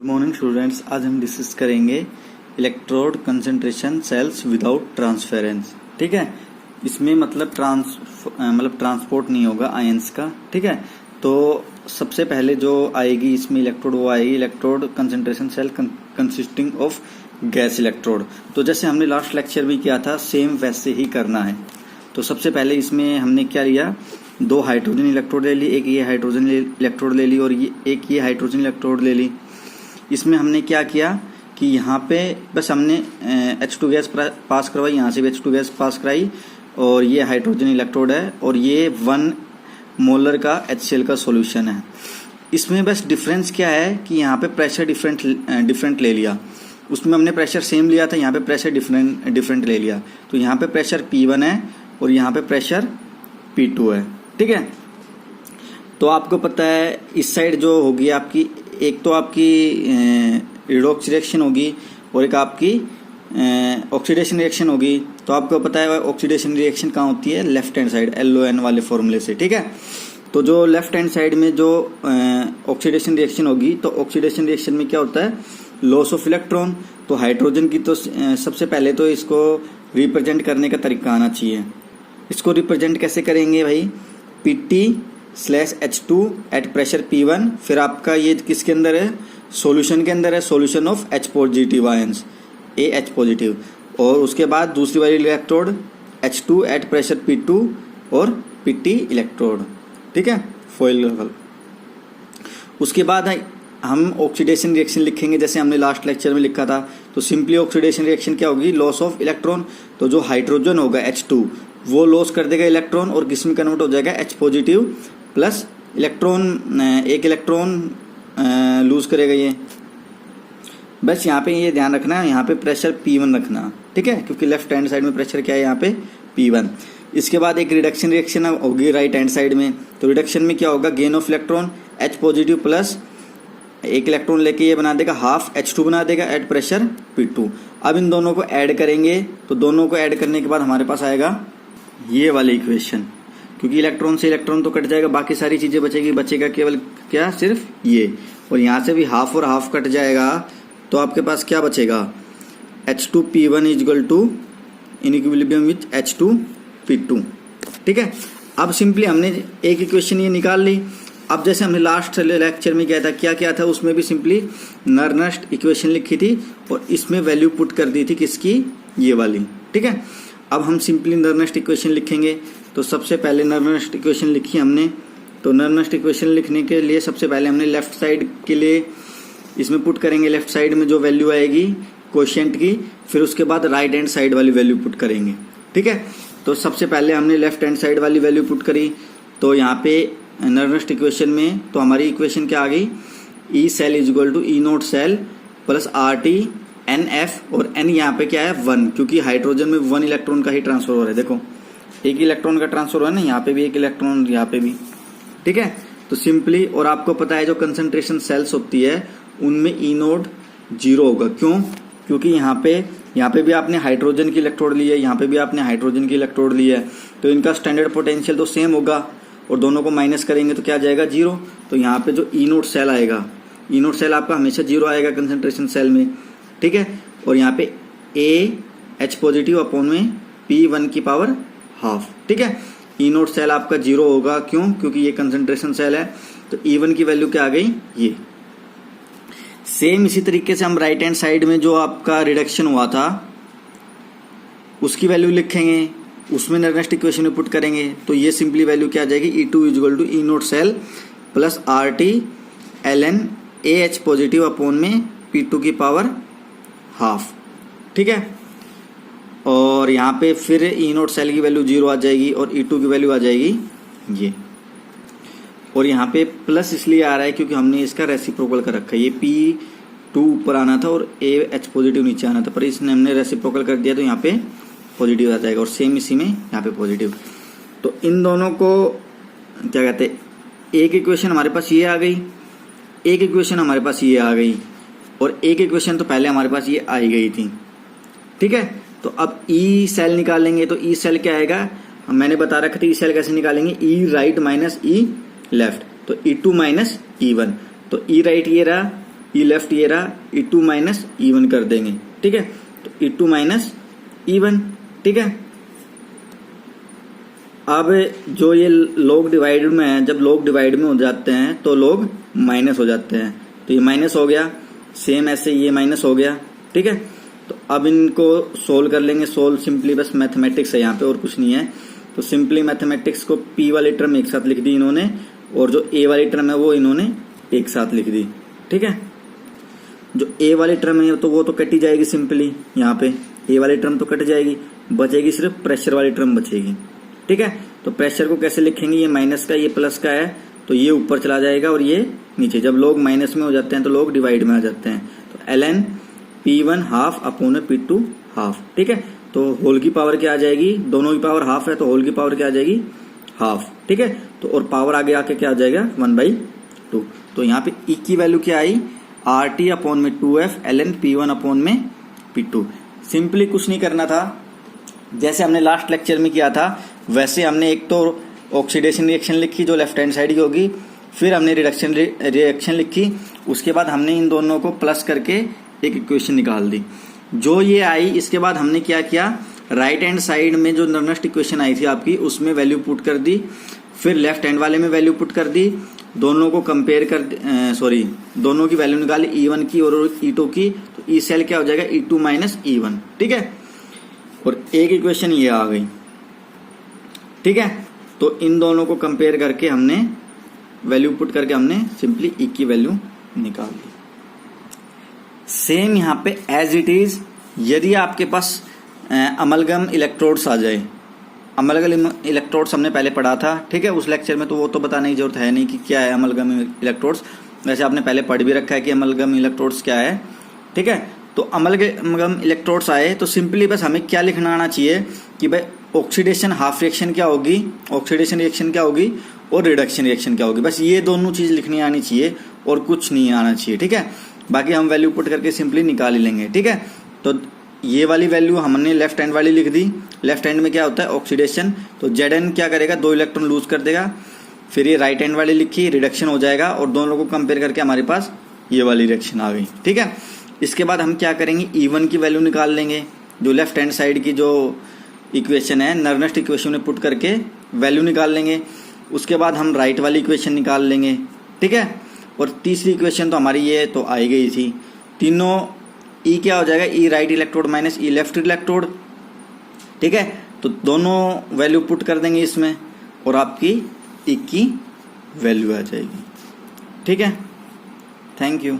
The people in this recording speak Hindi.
Good morning students. आज हम डिस्कस करेंगे electrode concentration cells without transference. ठीक है, इसमें मतलब ट्रांसपोर्ट नहीं होगा आयंस का। ठीक है, तो सबसे पहले जो आएगी इसमें इलेक्ट्रोड वो आएगी electrode concentration cell consisting of gas electrode. तो जैसे हमने लास्ट लेक्चर में किया था सेम वैसे ही करना है। तो सबसे पहले इसमें हमने क्या लिया, दो हाइड्रोजन इलेक्ट्रोड ले ली, एक ये हाइड्रोजन इलेक्ट्रोड ले ली और एक ये हाइड्रोजन इलेक्ट्रोड ले ली। इसमें हमने क्या किया कि यहाँ पे बस हमने H2 गैस पास करवाई, यहाँ से भी H2 गैस पास कराई और ये हाइड्रोजन इलेक्ट्रोड है और ये 1 मोलर का HCl का सॉल्यूशन है। इसमें बस डिफरेंस क्या है कि यहाँ पे प्रेशर डिफरेंट ले लिया, उसमें हमने प्रेशर सेम लिया था, यहाँ पे प्रेशर डिफरेंट ले लिया। तो यहाँ पे प्रेशर P1 है और यहाँ पे प्रेशर P2 है। ठीक है, तो आपको पता है इस साइड जो होगी आपकी, एक तो आपकी रिडॉक्स रिएक्शन होगी और एक आपकी ऑक्सीडेशन रिएक्शन होगी। तो आपको पता है ऑक्सीडेशन रिएक्शन कहाँ होती है, लेफ्ट हैंड साइड LON वाले फॉर्मूले से। ठीक है, तो जो लेफ्ट हैंड साइड में जो ऑक्सीडेशन रिएक्शन होगी, तो ऑक्सीडेशन रिएक्शन में क्या होता है, लॉस ऑफ इलेक्ट्रॉन। तो हाइड्रोजन की तो सबसे पहले तो इसको रिप्रेजेंट करने का तरीका आना चाहिए। इसको रिप्रेजेंट कैसे करेंगे भाई, Pt/H2 एट प्रेशर P1, फिर आपका ये किसके अंदर है, सॉल्यूशन के अंदर है, solution of H positive ions AH positive, और उसके बाद दूसरी वाली electrode H2 at pressure P2 और Pt इलेक्ट्रोड। ठीक है, फॉइल लेवल। उसके बाद हम ऑक्सीडेशन रिएक्शन लिखेंगे जैसे हमने लास्ट लेक्चर में लिखा था। तो सिंपली ऑक्सीडेशन रिएक्शन क्या होगी, लॉस ऑफ इलेक्ट्रॉन। तो जो हाइड्रोजन होगा H2 वो लॉस कर देगा इलेक्ट्रॉन और किस में कन्वर्ट हो जाएगा, H पॉजिटिव प्लस इलेक्ट्रॉन, एक इलेक्ट्रॉन लूज करेगा ये। बस यहाँ पे ये ध्यान रखना है, यहाँ पे प्रेशर P1 रखना। ठीक है, क्योंकि लेफ्ट हैंड साइड में प्रेशर क्या है, यहाँ पे P1। इसके बाद एक रिडक्शन रिएक्शन होगी राइट हैंड साइड में। तो रिडक्शन में क्या होगा, gain of electron H positive plus एक इलेक्ट्रॉन लेके ये बना देगा हाफ H2 बना देगा एट प्रेशर P2। अब इन दोनों को ऐड करेंगे, तो दोनों को ऐड करने के बाद हमारे पास आएगा ये वाली इक्वेशन। क्योंकि इलेक्ट्रॉन से इलेक्ट्रॉन तो कट जाएगा, बाकी सारी चीजें बचेगी, बचेगा केवल क्या, सिर्फ ये। और यहाँ से भी हाफ और हाफ कट जाएगा, तो आपके पास क्या बचेगा, H2P1 equal to in equilibrium with H2P2। ठीक है, अब सिंपली हमने एक इक्वेशन ये निकाल ली। अब जैसे हमने लास्ट लेक्चर में क्या था, उसमें भी सिंपली नर्नस्ट इक्वेशन लिखी थी और इसमें वैल्यू पुट कर दी थी किसकी, ये वाली। ठीक है, अब हम सिंपली नर्नस्ट इक्वेशन लिखेंगे। तो सबसे पहले नर्नस्ट इक्वेशन लिखी हमने। तो नर्नस्ट इक्वेशन लिखने के लिए सबसे पहले हमने लेफ्ट साइड के लिए इसमें पुट करेंगे, लेफ्ट साइड में जो वैल्यू आएगी कोशिएंट की, फिर उसके बाद राइट हैंड साइड वाली वैल्यू पुट करेंगे। ठीक है, तो सबसे पहले हमने लेफ्ट हैंड साइड वाली वैल्यू पुट करी। तो यहाँ पे नर्नस्ट इक्वेशन में तो हमारी इक्वेशन क्या आ गई, E cell is equal to E naught cell plus RT NF, और N यहाँ पे क्या है 1, क्योंकि हाइड्रोजन में 1 इलेक्ट्रॉन का ही ट्रांसफर हो रहा है। देखो एक इलेक्ट्रॉन का ट्रांसफर हुआ है ना, यहाँ पे भी एक इलेक्ट्रॉन, यहाँ पे भी। ठीक है, तो सिंपली, और आपको पता है जो कंसंट्रेशन सेल्स होती है उनमें E नोट 0 होगा। क्यों, क्योंकि यहाँ पे भी आपने हाइड्रोजन की इलेक्ट्रोड ली है, यहाँ पे भी आपने हाइड्रोजन की इलेक्ट्रोड ली है, तो इनका स्टैंडर्ड पोटेंशियल तो सेम होगा और दोनों को माइनस करेंगे तो क्या आ जाएगा, 0। तो यहाँ पे जो E नोट सेल आएगा, E नोट सेल आपका हमेशा 0 आएगा कंसंट्रेशन सेल में। ठीक है, और यहाँ पे AH पॉजिटिव अपॉन में P1 की पावर हाफ। ठीक है, E नोट सेल आपका 0 होगा, क्यों, क्योंकि ये कंसंट्रेशन सेल है। तो E1 की वैल्यू क्या आ गई, ये। सेम इसी तरीके से हम राइट हैंड साइड में जो आपका रिडक्शन हुआ था उसकी वैल्यू लिखेंगे, उसमें नर्नस्ट इक्वेशन में पुट करेंगे। तो ये सिंपली वैल्यू क्या आ जाएगी, E2 equal to E naught cell plus RT ln AH positive upon में P2 की पावर हाफ। ठीक है, और यहाँ पे फिर E नोट सेल की वैल्यू 0 आ जाएगी और E2 की वैल्यू आ जाएगी ये। और यहाँ पे प्लस इसलिए आ रहा है क्योंकि हमने इसका रेसिप्रोकल कर रखा है, ये P2 ऊपर आना था और AH पॉजिटिव नीचे आना था, पर इसने हमने रेसिप्रोकल कर दिया तो यहाँ पे पॉजिटिव आ जाएगा और सेम इसी में यहाँ पे पॉजिटिव। तो इन दोनों को क्या कहते हैं, एक इक्वेशन हमारे पास ये आ गई, एक इक्वेशन हमारे पास ये आ गई, और एक इक्वेशन तो पहले हमारे पास ये आई गई थी। ठीक है, तो अब E सेल निकालेंगे। तो E सेल क्या आएगा, मैंने बता रखा था E सेल कैसे निकालेंगे, E right minus E left, तो E2 माइनस E1। तो E राइट ये रहा ई लेफ्ट ये रहा, E2 माइनस E1 कर देंगे, ठीक है। तो E2 माइनस E1, ठीक है। अब जो ये लॉग डिवाइड में है, जब लॉग डिवाइड में हो जाते हैं तो लॉग माइनस हो जाते हैं, तो ये माइनस हो गया, सेम ऐसे ये माइनस हो गया, ठीक है। तो अब इनको सोल्व कर लेंगे। सोल्व सिंपली बस मैथमेटिक्स है यहाँ पे और कुछ नहीं है। तो सिंपली मैथमेटिक्स को P वाली टर्म एक साथ लिख दी इन्होंने, और जो A वाली टर्म है वो इन्होंने एक साथ लिख दी, ठीक है। जो A वाली टर्म है तो वो तो कट ही जाएगी सिंपली, यहाँ पे A वाली टर्म तो कट जाएगी, बचेगी सिर्फ प्रेशर वाली टर्म बचेगी, ठीक है। तो प्रेशर को कैसे लिखेंगे, ये माइनस का ये प्लस का है तो ये ऊपर चला जाएगा और ये नीचे। जब लोग माइनस में हो जाते हैं तो लोग डिवाइड में आ जाते हैं। तो ln P1 half upon P2 half, ठीक है। तो होल की पावर क्या आ जाएगी, दोनों की पावर हाफ है तो होल की पावर क्या आ जाएगी, हाफ, ठीक है। तो और पावर आगे आके क्या आ जाएगा 1/2। तो यहाँ पे E की वैल्यू क्या आई, RT अपॉन में 2F ln P1 अपॉन में P2। सिंपली कुछ नहीं करना था, जैसे हमने लास्ट लेक्चर में किया था वैसे हमने एक तो ऑक्सीडेशन रिएक्शन लिखी जो लेफ्ट हैंड साइड की होगी, फिर हमने रिडक्शन रिएक्शन लिखी, उसके बाद हमने इन दोनों को प्लस करके एक इक्वेशन निकाल दी। जो ये आई इसके बाद हमने क्या किया, राइट हैंड साइड में जो नर्नेस्ट इक्वेशन आई थी आपकी उसमें वैल्यू पुट कर दी, फिर लेफ्ट हैंड वाले में वैल्यू पुट कर दी, दोनों को कंपेयर कर दोनों की वैल्यू निकाली E1 की और E2 की। तो ई सेल क्या हो जाएगा E2 माइनस E1, ठीक है। और एक इक्वेशन ये आ गई, ठीक है। तो इन दोनों को कंपेयर करके हमने वैल्यू पुट करके हमने सिंपली E की वैल्यू निकाल ली। सेम यहाँ पे एज इट इज, यदि आपके पास अमलगम इलेक्ट्रोड्स आ जाए, अमलगम इलेक्ट्रोड्स हमने पहले पढ़ा था, ठीक है। उस लेक्चर में तो वो तो बताने की जरूरत है नहीं कि क्या है अमलगम इलेक्ट्रोड्स, वैसे आपने पहले पढ़ भी रखा है कि अमलगम इलेक्ट्रोड्स क्या है, ठीक है। तो अमलगम इलेक्ट्रोड्स आए तो सिंपली बस हमें क्या लिखना आना चाहिए कि भाई ऑक्सीडेशन हाफ रिएक्शन क्या होगी, ऑक्सीडेशन रिएक्शन क्या होगी और रिडक्शन रिएक्शन क्या होगी, बस ये दोनों चीज लिखनी आनी चाहिए और कुछ नहीं आना चाहिए, ठीक है। बाकी हम वैल्यू पुट करके सिंपली निकाल ही लेंगे, ठीक है। तो ये वाली वैल्यू हमने लेफ्ट हैंड वाली लिख दी। लेफ्ट हैंड में क्या होता है ऑक्सीडेशन, तो Zn क्या करेगा 2 इलेक्ट्रॉन लूज कर देगा। फिर ये राइट हैंड वाली लिखी, रिडक्शन हो जाएगा और दोनों को कंपेयर करके हमारे पास ये वाली रिएक्शन आ गई, ठीक है। इसके बाद हम क्या करेंगे, E1 की वैल्यू निकाल लेंगे, जो लेफ्ट हैंड साइड की जो इक्वेशन है नर्नेस्ट इक्वेशन में पुट करके वैल्यू निकाल लेंगे। उसके बाद हम राइट वाली इक्वेशन निकाल लेंगे, ठीक है। और तीसरी इक्वेशन तो हमारी ये तो आई गई थी। तीनों E क्या हो जाएगा, E right electrode minus E left electrode, ठीक है। तो दोनों वैल्यू पुट कर देंगे इसमें और आपकी E की वैल्यू आ जाएगी, ठीक है। Thank you.